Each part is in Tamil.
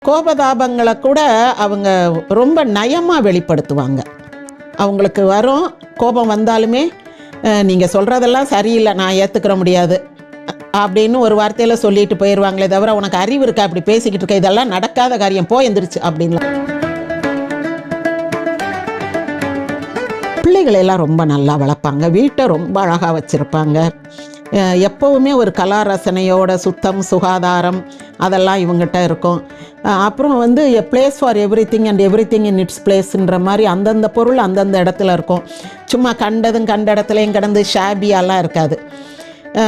கோபதாபங்களை கூட அவங்க ரொம்ப நயமாக வெளிப்படுத்துவாங்க. அவங்களுக்கு வரும் கோபம் வந்தாலுமே நீங்கள் சொல்கிறதெல்லாம் சரியில்லை, நான் ஏற்றுக்கிற முடியாது அப்படின்னு ஒரு வார்த்தையில் சொல்லிட்டு போயிடுவாங்களே தவிர, உனக்கு அறிவு இருக்கா அப்படி பேசிக்கிட்டு இருக்க, இதெல்லாம் நடக்காத காரியம், போ எந்திரிச்சு அப்படின்லாம். பிள்ளைகளெல்லாம் ரொம்ப நல்லா வளர்ப்பாங்க, வீட்டை ரொம்ப அழகாக வச்சுருப்பாங்க. எப்போவுமே ஒரு கலா ரசனையோட சுத்தம் சுகாதாரம் அதெல்லாம் இவங்ககிட்ட இருக்கும். அப்புறம் வந்து a place for everything and everything in its பிளேஸ்ன்ற மாதிரி அந்தந்த பொருள் அந்தந்த இடத்துல இருக்கும். சும்மா கண்ட இடத்துலையும் கிடந்து ஷாபியாலாம் இருக்காது.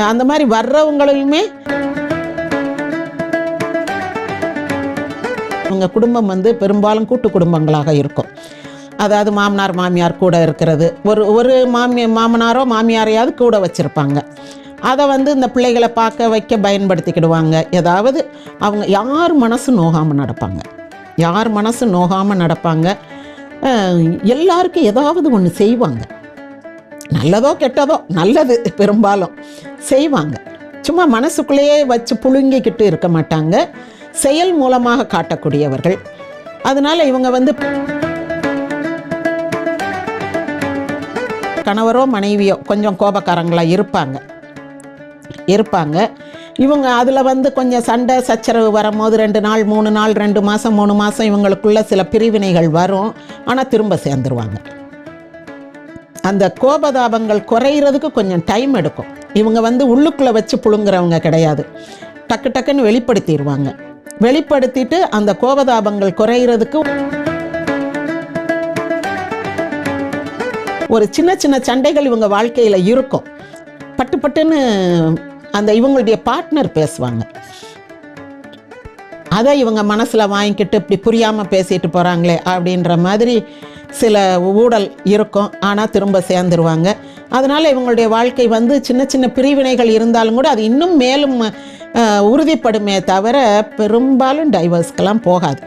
அந்த மாதிரி வர்றவங்களையுமே அவங்க குடும்பம் வந்து பெரும்பாலும் கூட்டு குடும்பங்களாக இருக்கும். அதாவது மாமனார் மாமியார் கூட இருக்கிறது, ஒரு மாமனாரோ மாமியாரையாவது கூட வச்சுருப்பாங்க. அதை வந்து இந்த பிள்ளைகளை பார்க்க வைக்க பயன்படுத்திக்கிடுவாங்க. ஏதாவது அவங்க யார் மனசு நோகாமல் நடப்பாங்க. எல்லாருக்கும் ஏதாவது ஒன்று செய்வாங்க, நல்லதோ கெட்டதோ, நல்லது பெரும்பாலும் செய்வாங்க. சும்மா மனசுக்குள்ளேயே வச்சு புழுங்கிக்கிட்டு இருக்க மாட்டாங்க, செயல் மூலமாக காட்டக்கூடியவர்கள். அதனால இவங்க வந்து கணவரோ மனைவியோ கொஞ்சம் கோபக்காரங்களாக இருப்பாங்க. இவங்க அதில் வந்து கொஞ்சம் சண்டை சச்சரவு வரும்போது 2 நாள் 3 நாள் 2 மாதம் 3 மாதம் இவங்களுக்குள்ள சில பிரிவினைகள் வரும். ஆனால் திரும்ப சேர்ந்துருவாங்க. அந்த கோபதாபங்கள் குறையிறதுக்கு கொஞ்சம் டைம் எடுக்கும். இவங்க வந்து உள்ளுக்குள்ளே வச்சு புழுங்குறவங்க கிடையாது, டக்கு டக்குன்னு வெளிப்படுத்திடுவாங்க. வெளிப்படுத்திட்டு அந்த கோபதாபங்கள் குறையிறதுக்கு ஒரு சின்ன சண்டைகள் இவங்க வாழ்க்கையில் இருக்கும். பட்டுன்னு அந்த இவங்களுடைய பார்ட்னர் பேசுவாங்க, அதை இவங்க மனசில் வாங்கிக்கிட்டு இப்படி புரியாமல் பேசிட்டு போகிறாங்களே அப்படின்ற மாதிரி சில ஊடல் இருக்கும். ஆனால் திரும்ப சேர்ந்துருவாங்க. அதனால் இவங்களுடைய வாழ்க்கை வந்து சின்ன பிரிவினைகள் இருந்தாலும் கூட அது இன்னும் மேலும் உறுதிப்படுமே தவிர பெரும்பாலும் டைவர்ஸ்க்கெல்லாம் போகாது.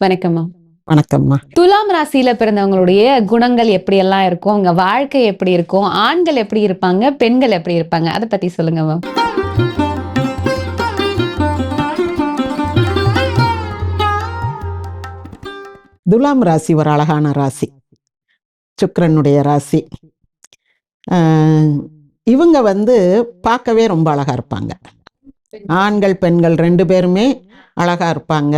வணக்கம்மா. வணக்கம்மா. துலாம் ராசியில பிறந்தவங்களுடைய குணங்கள் எப்படி எல்லாம் இருக்கும், உங்க வாழ்க்கை எப்படி இருக்கும், ஆண்கள் எப்படி இருப்பாங்க, பெண்கள் எப்படி இருப்பாங்க, அதை பத்தி சொல்லுங்க மேம். துலாம் ராசி ஒரு அழகான ராசி, சுக்கிரனுடைய ராசி. இவங்க வந்து பார்க்கவே ரொம்ப அழகா இருப்பாங்க. ஆண்கள் பெண்கள் 2 பேருமே அழகா இருப்பாங்க,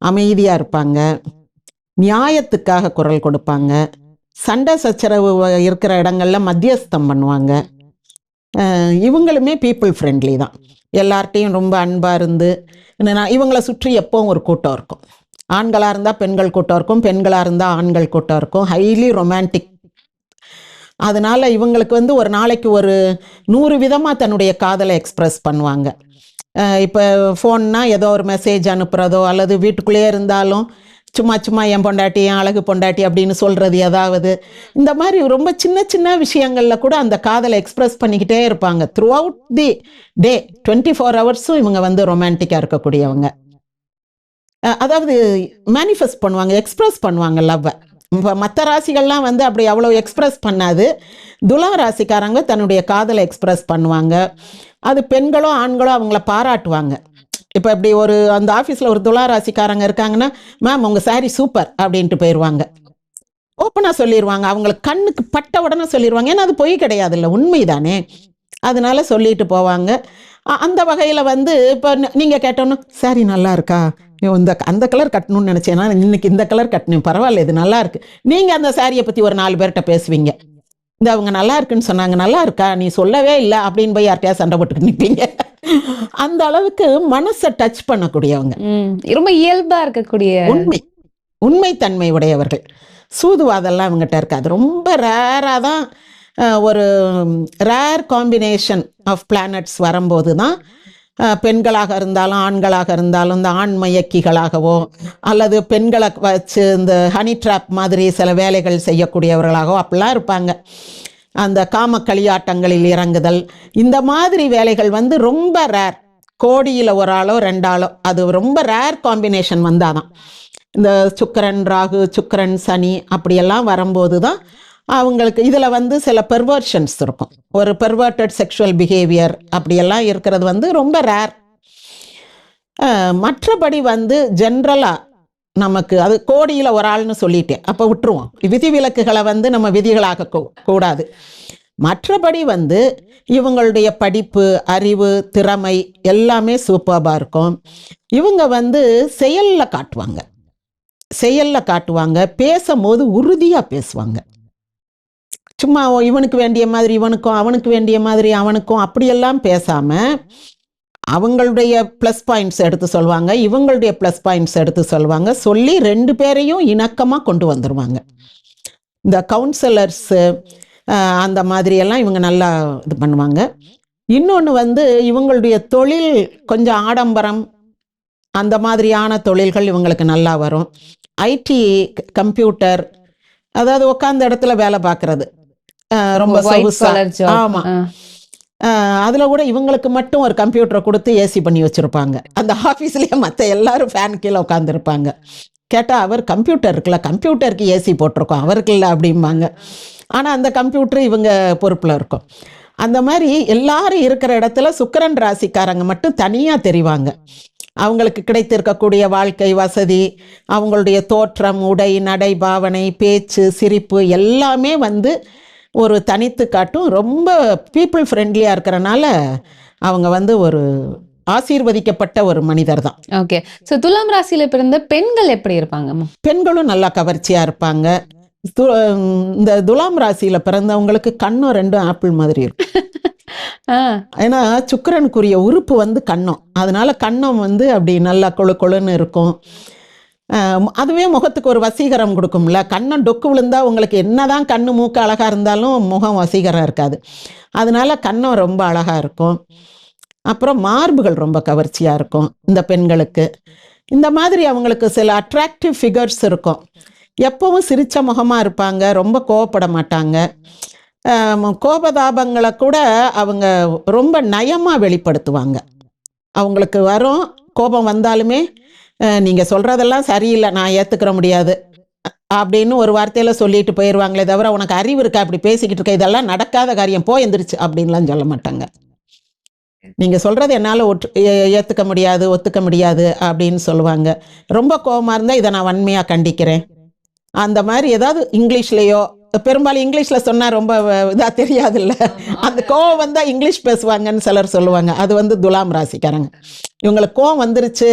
அமைதியாக இருப்பாங்க, நியாயத்துக்காக குரல் கொடுப்பாங்க, சண்டை சச்சரவு இருக்கிற இடங்கள்ல மத்தியஸ்தம் பண்ணுவாங்க. இவங்களுமே பீப்புள் ஃப்ரெண்ட்லி தான், எல்லார்ட்டையும் ரொம்ப அன்பாக இருந்து. இவங்களை சுற்றி எப்போவும் ஒரு கூட்டம் இருக்கும். ஆண்களாக இருந்தால் பெண்கள் கூட்டம் இருக்கும், பெண்களாக இருந்தால் ஆண்கள் கூட்டம் இருக்கும். Highly romantic. அதனால் இவங்களுக்கு வந்து ஒரு நாளைக்கு ஒரு 100 விதமாக தன்னுடைய காதலை எக்ஸ்ப்ரெஸ் பண்ணுவாங்க. இப்போ ஃபோன்னா ஏதோ ஒரு மெசேஜ் அனுப்புகிறதோ, அல்லது வீட்டுக்குள்ளேயே இருந்தாலும் சும்மா என் பொண்டாட்டி என் அழகு பொண்டாட்டி அப்படின்னு சொல்கிறது ஏதாவது, இந்த மாதிரி ரொம்ப சின்ன விஷயங்களில் கூட அந்த காதலை எக்ஸ்ப்ரெஸ் பண்ணிக்கிட்டே இருப்பாங்க. த்ரூ அவுட் தி டே 24 ஹவர்ஸும் இவங்க வந்து ரொமான்டிக்காக இருக்கக்கூடியவங்க. அதாவது மேனிஃபெஸ்ட் பண்ணுவாங்க, எக்ஸ்ப்ரெஸ் பண்ணுவாங்க லவ்வை. இப்போ மற்ற ராசிகள்லாம் வந்து அப்படி அவ்வளோ எக்ஸ்ப்ரெஸ் பண்ணாது. துலா ராசிக்காரங்க தன்னுடைய காதலை எக்ஸ்ப்ரெஸ் பண்ணுவாங்க. அது பெண்களோ ஆண்களோ அவங்கள பாராட்டுவாங்க. இப்போ இப்படி ஒரு அந்த ஆஃபீஸில் ஒரு துலா ராசிக்காரங்க இருக்காங்கன்னா, மேம் உங்கள் சாரி சூப்பர் அப்படின்ட்டு போயிடுவாங்க. ஓப்பனாக சொல்லிடுவாங்க, அவங்களுக்கு கண்ணுக்கு பட்ட உடனே சொல்லிடுவாங்க. ஏன்னா அது பொய் கிடையாது, இல்லை உண்மை தானே, அதனால சொல்லிட்டு போவாங்க. அந்த வகையில் வந்து இப்போ நீங்கள் கேட்டோன்னு சாரி நல்லா இருக்கா, அந்த கலர் கட்டணும்னு நினச்சேன்னா இன்னைக்கு இந்த கலர் கட்டணும், பரவாயில்ல இது நல்லா இருக்கு. நீங்கள் அந்த சாரியை பற்றி ஒரு 4 பேர்கிட்ட பேசுவீங்க. இந்த அவங்க நல்லா இருக்குன்னு சொன்னாங்க, நல்லா இருக்கா, நீ சொல்லவே இல்லை அப்படின்னு போய் யார்கிட்டயா சண்டை போட்டுட்டு நிற்பீங்க. அந்த அளவுக்கு மனசை டச் பண்ணக்கூடியவங்க, ரொம்ப இயல்பா இருக்கக்கூடிய உண்மைத்தன்மை உடையவர்கள். சூதுவாதெல்லாம் அவங்ககிட்ட இருக்காது. ரொம்ப ரேராக தான் ஒரு ரேர் காம்பினேஷன் ஆஃப் பிளானட்ஸ் வரும்போது தான் பெண்களாக இருந்தாலும் ஆண்களாக இருந்தாலும் இந்த ஆண் மயக்கிகளாகவோ அல்லது பெண்களை வச்சு இந்த ஹனி ட்ராப் மாதிரி சில வேலைகள் செய்யக்கூடியவர்களாகவோ அப்படிலாம் இருப்பாங்க. அந்த காம களியாட்டங்களில் இறங்குதல், இந்த மாதிரி வேலைகள் வந்து ரொம்ப ரேர். கோடியில் ஒரு ஆளோ 2 ஆளோ, அது ரொம்ப ரேர் காம்பினேஷன் வந்தால் தான். இந்த சுக்கிரன் ராகு சுக்கிரன் சனி அப்படியெல்லாம் வரும்போது தான் அவங்களுக்கு இதில் வந்து சில பெர்வர்ஷன்ஸ் இருக்கும். ஒரு பெர்வர்டட் செக்ஷுவல் பிஹேவியர் அப்படியெல்லாம் இருக்கிறது வந்து ரொம்ப ரேர். மற்றபடி வந்து ஜென்ரலாக நமக்கு அது கோடியில் ஒரு ஆள்னு சொல்லிட்டேன், அப்போ விட்டுருவோம். விதிவிலக்குகளை வந்து நம்ம விதிகளாக கூடாது. மற்றபடி வந்து இவங்களுடைய படிப்பு, அறிவு, திறமை எல்லாமே சூப்பராக இருக்கும். இவங்க வந்து செயலில் காட்டுவாங்க. பேசும்போது உறுதியாக பேசுவாங்க. சும்மா இவனுக்கு வேண்டிய மாதிரி இவனுக்கும், அவனுக்கு வேண்டிய மாதிரி அவனுக்கும் அப்படியெல்லாம் பேசாமல் அவங்களுடைய ப்ளஸ் பாயிண்ட்ஸ் எடுத்து சொல்லுவாங்க, இவங்களுடைய ப்ளஸ் பாயிண்ட்ஸ் எடுத்து சொல்லுவாங்க. சொல்லி 2 பேரையும் இணக்கமாக கொண்டு வந்துடுவாங்க. இந்த கவுன்சிலர்ஸு அந்த மாதிரியெல்லாம் இவங்க நல்லா இது பண்ணுவாங்க. இன்னொன்று வந்து இவங்களுடைய தொழில் கொஞ்சம் ஆடம்பரம், அந்த மாதிரியான தொழில்கள் இவங்களுக்கு நல்லா வரும். ஐடி, கம்ப்யூட்டர், அதாவது உட்காந்த இடத்துல வேலை பார்க்குறது, ரொம்ப சொகுசா. ஆமாம். அதில் கூட இவங்களுக்கு மட்டும் ஒரு கம்ப்யூட்டரை கொடுத்து ஏசி பண்ணி வச்சுருப்பாங்க. அந்த ஆஃபீஸ்லேயே மற்ற எல்லாரும் ஃபேன் கீழே உட்காந்துருப்பாங்க. கேட்டால் அவர் கம்ப்யூட்டர் இருக்குல்ல, கம்ப்யூட்டருக்கு ஏசி போட்டிருக்கோம், அவருக்கு இல்லை அப்படிம்பாங்க. ஆனால் அந்த கம்ப்யூட்டர் இவங்க பொறுப்பில் இருக்கும். அந்த மாதிரி எல்லாரும் இருக்கிற இடத்துல சுக்கிரன் ராசிக்காரங்க மட்டும் தனியாக தெரிவாங்க. அவங்களுக்கு கிடைத்திருக்கக்கூடிய வாழ்க்கை வசதி, அவங்களுடைய தோற்றம், உடை, நடை, பாவனை, பேச்சு, சிரிப்பு எல்லாமே வந்து ஒரு தனித்து காட்டும். ரொம்ப பீப்புள் ஃப்ரெண்ட்லியாக இருக்கிறனால அவங்க வந்து ஒரு ஆசீர்வதிக்கப்பட்ட ஒரு மனிதர் தான். ஓகே. ஸோ துலாம் ராசியில பிறந்த பெண்கள் எப்படி இருப்பாங்கம்மா? பெண்களும் நல்லா கவர்ச்சியாக இருப்பாங்க. இந்த துலாம் ராசியில் பிறந்தவங்களுக்கு கண்ணும் 2 ஆப்பிள் மாதிரி இருக்கும். ஏன்னா சுக்கிரனுக்குரிய உறுப்பு வந்து கன்னம், அதனால கன்னம் வந்து அப்படி நல்லா கொழு கொழுன்னு இருக்கும். அதுவே முகத்துக்கு ஒரு வசீகரம் கொடுக்கும்ல. கண்ணம் டொக்கு விழுந்தா உங்களுக்கு என்னதான் கண்ணு மூக்கு அழகாக இருந்தாலும் முகம் வசீகரம் இருக்காது. அதனால கன்னம் ரொம்ப அழகாக இருக்கும். அப்புறம் மார்புகள் ரொம்ப கவர்ச்சியாக இருக்கும் இந்த பெண்களுக்கு. இந்த மாதிரி அவங்களுக்கு சில அட்ராக்டிவ் ஃபிகர்ஸ் இருக்கும். எப்பவும் சிரித்த முகமாக இருப்பாங்க, ரொம்ப கோவப்பட மாட்டாங்க. கோபதாபங்களை கூட அவங்க ரொம்ப நயமாக வெளிப்படுத்துவாங்க. அவங்களுக்கு வரும் கோபம் வந்தாலுமே நீங்கள் சொல்கிறதெல்லாம் சரியில்லை, நான் ஏற்றுக்கிற முடியாது அப்படின்னு ஒரு வார்த்தையில் சொல்லிட்டு போயிடுவாங்களே தவிர, உனக்கு அறிவு இருக்கா அப்படி பேசிக்கிட்டு இருக்க, இதெல்லாம் நடக்காத காரியம், போ எந்திரிச்சு அப்படின்லாம் சொல்ல மாட்டாங்க. நீங்கள் சொல்கிறது என்னால் ஏற்றுக்க முடியாது, ஒத்துக்க முடியாது அப்படின்னு சொல்லுவாங்க. ரொம்ப கோபமாக இருந்தால் இதை நான் வன்மையாக கண்டிக்கிறேன், அந்த மாதிரி ஏதாவது இங்கிலீஷ்லேயோ, பெரும்பாலும் இங்கிலீஷில் சொன்னால் ரொம்ப இதாக தெரியாதுல்ல, அந்த கோவம் வந்தால் இங்கிலீஷ் பேசுவாங்கன்னு சிலர் சொல்லுவாங்க. அது வந்து துலாம் ராசிக்காரங்க. இவங்களுக்கு கோவம் வந்துருச்சு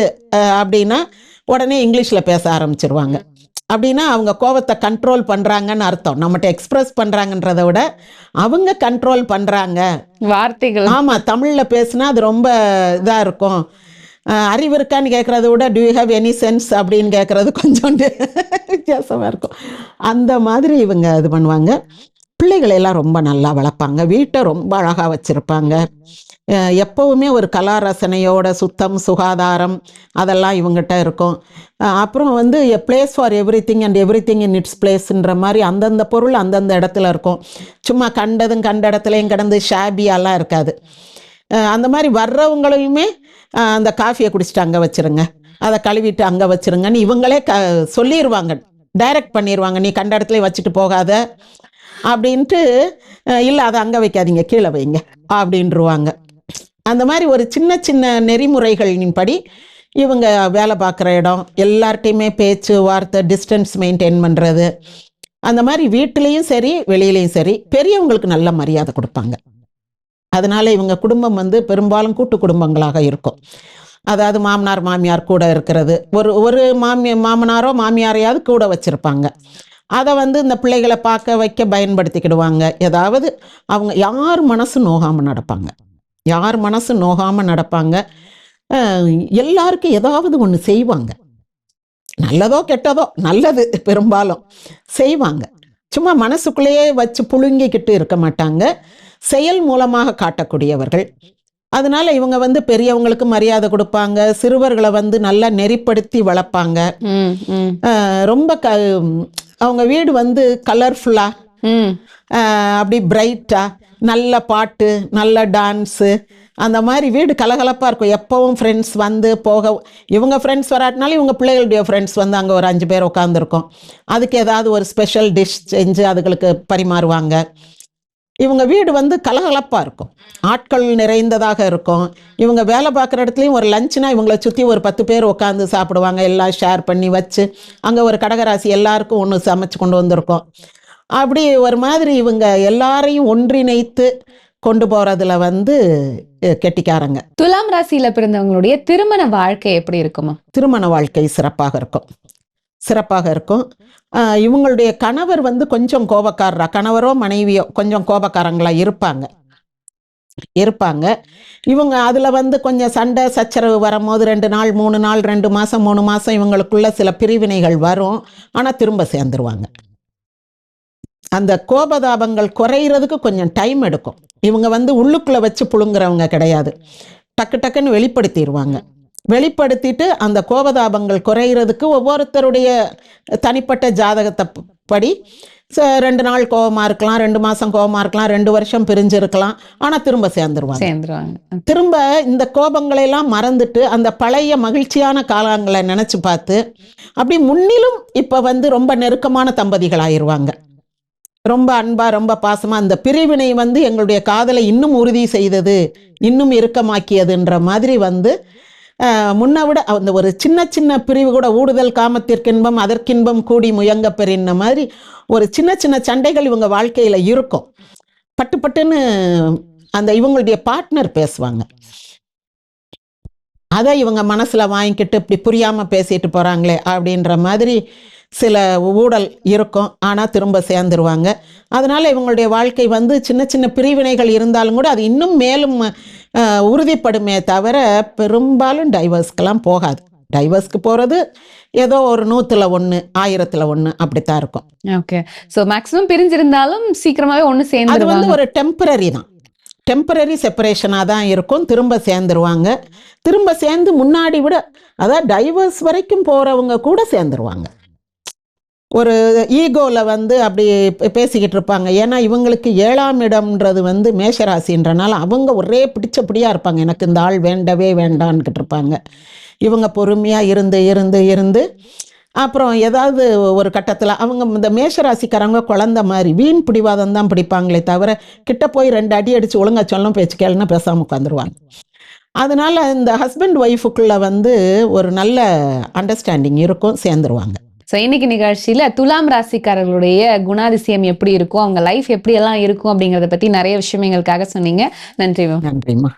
அப்படின்னா உடனே இங்கிலீஷில் பேச ஆரம்பிச்சிருவாங்க. அப்படின்னா அவங்க கோவத்தை கண்ட்ரோல் பண்ணுறாங்கன்னு அர்த்தம். நம்மகிட்ட எக்ஸ்பிரஸ் பண்ணுறாங்கன்றதை விட அவங்க கண்ட்ரோல் பண்ணுறாங்க வார்த்தைகள். ஆமாம், தமிழில் பேசுனா அது ரொம்ப இதாக இருக்கும். அறிவு இருக்கான்னு கேட்குறத விட do you have any sense அப்படின்னு கேட்குறது கொஞ்சம் வித்தியாசமாக இருக்கும். அந்த மாதிரி இவங்க இது பண்ணுவாங்க. பிள்ளைகளெல்லாம் ரொம்ப நல்லா வளர்ப்பாங்க, வீட்டை ரொம்ப அழகாக வச்சுருப்பாங்க. எப்போவுமே ஒரு கலா ரசனையோட சுத்தம், சுகாதாரம் அதெல்லாம் இவங்ககிட்ட இருக்கும். அப்புறம் வந்து a place for everything and everything in its பிளேஸ்ன்ற மாதிரி அந்தந்த பொருள் அந்தந்த இடத்துல இருக்கும். சும்மா கண்ட இடத்துலையும் கிடந்து ஷாபியாலாம் இருக்காது. அந்த மாதிரி வர்றவங்களையுமே அந்த காஃபியை குடிச்சிட்டு அங்கே வச்சுருங்க, அதை கழுவிட்டு அங்கே வச்சுருங்கன்னு இவங்களே சொல்லிடுவாங்க, டைரக்ட் பண்ணிடுவாங்க. நீ கண்ட இடத்துல வச்சுட்டு போகாத அப்படின்ட்டு, இல்லை அதை அங்கே வைக்காதீங்க, கீழே வைங்க அப்படின்ருவாங்க. அந்த மாதிரி ஒரு சின்ன சின்ன நெறிமுறைகளின்படி இவங்க வேலை பார்க்குற இடம் எல்லார்ட்டையுமே பேச்சு வார்த்தை, டிஸ்டன்ஸ் மெயின்டைன் பண்ணுறது, அந்த மாதிரி வீட்டிலையும் சரி வெளியிலையும் சரி பெரியவங்களுக்கு நல்ல மரியாதை கொடுப்பாங்க. அதனால் இவங்க குடும்பம் வந்து பெரும்பாலும் கூட்டு குடும்பங்களாக இருக்கும். அதாவது மாமனார் மாமியார் கூட இருக்கிறது, ஒரு மாமனாரோ மாமியாரையாவது கூட வச்சுருப்பாங்க. அதை வந்து இந்த பிள்ளைகளை பார்க்க வைக்க பயன்படுத்திக்கிடுவாங்க. ஏதாவது அவங்க யார் மனசு நோகாமல் நடப்பாங்க. எல்லாருக்கும் ஏதாவது ஒன்று செய்வாங்க, நல்லதோ கெட்டதோ, நல்லது பெரும்பாலும் செய்வாங்க. சும்மா மனசுக்குள்ளேயே வச்சு புழுங்கிக்கிட்டு இருக்க மாட்டாங்க, செயல் மூலமாக காட்டக்கூடியவர்கள். அதனால இவங்க வந்து பெரியவங்களுக்கு மரியாதை கொடுப்பாங்க, சிறுவர்களை வந்து நல்லா நெறிப்படுத்தி வளர்ப்பாங்க. ரொம்ப அவங்க வீடு வந்து கலர்ஃபுல்லாக அப்படி பிரைட்டாக, நல்ல பாட்டு, நல்ல டான்ஸு, அந்த மாதிரி வீடு கலகலப்பாக இருக்கும். எப்பவும் ஃப்ரெண்ட்ஸ் வந்து போக, இவங்க ஃப்ரெண்ட்ஸ் வராட்டினாலும் இவங்க பிள்ளைகளுடைய ஃப்ரெண்ட்ஸ் வந்து அங்கே ஒரு 5 பேர் உட்காந்துருக்கோம். அதுக்கு ஏதாவது ஒரு ஸ்பெஷல் டிஷ் செஞ்சு அதுகளுக்கு பரிமாறுவாங்க. இவங்க வீடு வந்து கலகலப்பாக இருக்கும், ஆட்கள் நிறைந்ததாக இருக்கும். இவங்க வேலை பார்க்குற இடத்துலையும் ஒரு லஞ்சுனா இவங்களை சுற்றி ஒரு 10 பேர் உட்காந்து சாப்பிடுவாங்க. எல்லாம் ஷேர் பண்ணி வச்சு அங்கே ஒரு கடகராசி எல்லாருக்கும் ஒன்று சமைச்சு கொண்டு வந்திருக்கோம். அப்படி ஒரு மாதிரி இவங்க எல்லாரையும் ஒன்றிணைத்து கொண்டு போகிறதுல வந்து கெட்டிக்காரங்க. துலாம் ராசியில பிறந்தவங்களுடைய திருமண வாழ்க்கை எப்படி இருக்குமா? திருமண வாழ்க்கை சிறப்பாக இருக்கும், சிறப்பாக இருக்கும். இவங்களுடைய கணவர் வந்து கொஞ்சம் கோபக்காரரா, கணவரோ மனைவியோ கொஞ்சம் கோபக்காரங்களா இருப்பாங்க. இவங்க அதில் வந்து கொஞ்சம் சண்டை சச்சரவு வரும்போது 2 நாள் 3 நாள் 2 மாதம் 3 மாதம் இவங்களுக்குள்ள சில பிரிவினைகள் வரும். ஆனால் திரும்ப சேர்ந்துருவாங்க. அந்த கோபதாபங்கள் குறையிறதுக்கு கொஞ்சம் டைம் எடுக்கும். இவங்க வந்து உள்ளுக்குள்ளே வச்சு புழுங்குறவங்க கிடையாது, டக்கு டக்குன்னு வெளிப்படுத்திட்டு அந்த கோபதாபங்கள் குறையிறதுக்கு ஒவ்வொருத்தருடைய தனிப்பட்ட ஜாதகத்தை படி 2 நாள் கோபமாக இருக்கலாம், 2 மாதம் கோபமாக இருக்கலாம், 2 வருஷம் பிரிஞ்சிருக்கலாம். ஆனால் திரும்ப சேர்ந்துருவாங்க. திரும்ப இந்த கோபங்களையெல்லாம் மறந்துட்டு அந்த பழைய மகிழ்ச்சியான காலங்களை நினச்சி பார்த்து அப்படி முன்னிலும் இப்போ வந்து ரொம்ப நெருக்கமான தம்பதிகள் ஆயிடுவாங்க. ரொம்ப அன்பாக ரொம்ப பாசமாக. அந்த பிரிவினை வந்து எங்களுடைய காதலை இன்னும் உறுதி செய்தது, இன்னும் இறுக்கமாக்கியதுன்ற மாதிரி வந்து முன்ன விட அந்த ஒரு சின்ன சின்ன பிரிவு கூட, ஊடுதல் காமத்திற்கின்பம் அதற்கின்பம் கூடி முயங்க பெறின மாதிரி ஒரு சின்ன சின்ன சண்டைகள் இவங்க வாழ்க்கையில் இருக்கும். பட்டுன்னு அந்த இவங்களுடைய பார்ட்னர் பேசுவாங்க, அதை இவங்க மனசில் வாங்கிக்கிட்டு இப்படி புரியாமல் பேசிட்டு போகிறாங்களே அப்படின்ற மாதிரி சில ஊடல் இருக்கும். ஆனால் திரும்ப சேர்ந்துருவாங்க. அதனால் இவங்களுடைய வாழ்க்கை வந்து சின்ன சின்ன பிரிவினைகள் இருந்தாலும் கூட அது இன்னும் மேலும் உறுதிப்படுமே தவிர பெரும்பாலும் டைவர்ஸ்க்கெல்லாம் போகாது. டைவர்ஸ்க்கு போகிறது ஏதோ ஒரு 100ல் 1 1000ல் 1 அப்படித்தான் இருக்கும். ஓகே. ஸோ மேக்ஸிமம் பிரிஞ்சிருந்தாலும் சீக்கிரமாகவே ஒன்று சேர்ந்து, அது வந்து ஒரு டெம்பரரி தான், டெம்பரரி செப்பரேஷனாக தான் இருக்கும். திரும்ப சேர்ந்துருவாங்க. திரும்ப சேர்ந்து முன்னாடி விட, அதாவது டைவர்ஸ் வரைக்கும் போகிறவங்க கூட சேர்ந்துருவாங்க. ஒரு ஈகோவில் வந்து அப்படி பேசிக்கிட்டு இருப்பாங்க. ஏன்னா இவங்களுக்கு 7ஆம் இடம்ன்றது வந்து மேஷராசின்றனால அவங்க ஒரே பிடிச்சபடியாக இருப்பாங்க. எனக்கு இந்த ஆள் வேண்டவே வேண்டான்னுக்கிட்டு இருப்பாங்க. இவங்க பொறுமையாக இருந்து அப்புறம் ஏதாவது ஒரு கட்டத்தில் அவங்க இந்த மேஷராசிக்காரங்க குழந்த மாதிரி வீண் பிடிவாதம் தான் பிடிப்பாங்களே தவிர கிட்ட போய் 2 அடி அடித்து ஒழுங்கா சொல்லும் பேச்சு கேளுன்னா பேசாமல் உட்காந்துருவாங்க. அதனால் இந்த ஹஸ்பண்ட் ஒய்ஃபுக்குள்ளே வந்து ஒரு நல்ல அண்டர்ஸ்டாண்டிங் இருக்கும், சேர்ந்துருவாங்க. ஸோ இன்னைக்கு நிகழ்ச்சியில் துலாம் ராசிக்காரர்களுடைய குணாதிசயம் எப்படி இருக்கும், அவங்க லைஃப் எப்படி எல்லாம் இருக்கும் அப்படிங்கிறத பற்றி நிறைய விஷயம் எங்களுக்காக சொன்னீங்க. நன்றி மேம். நன்றிம்மா.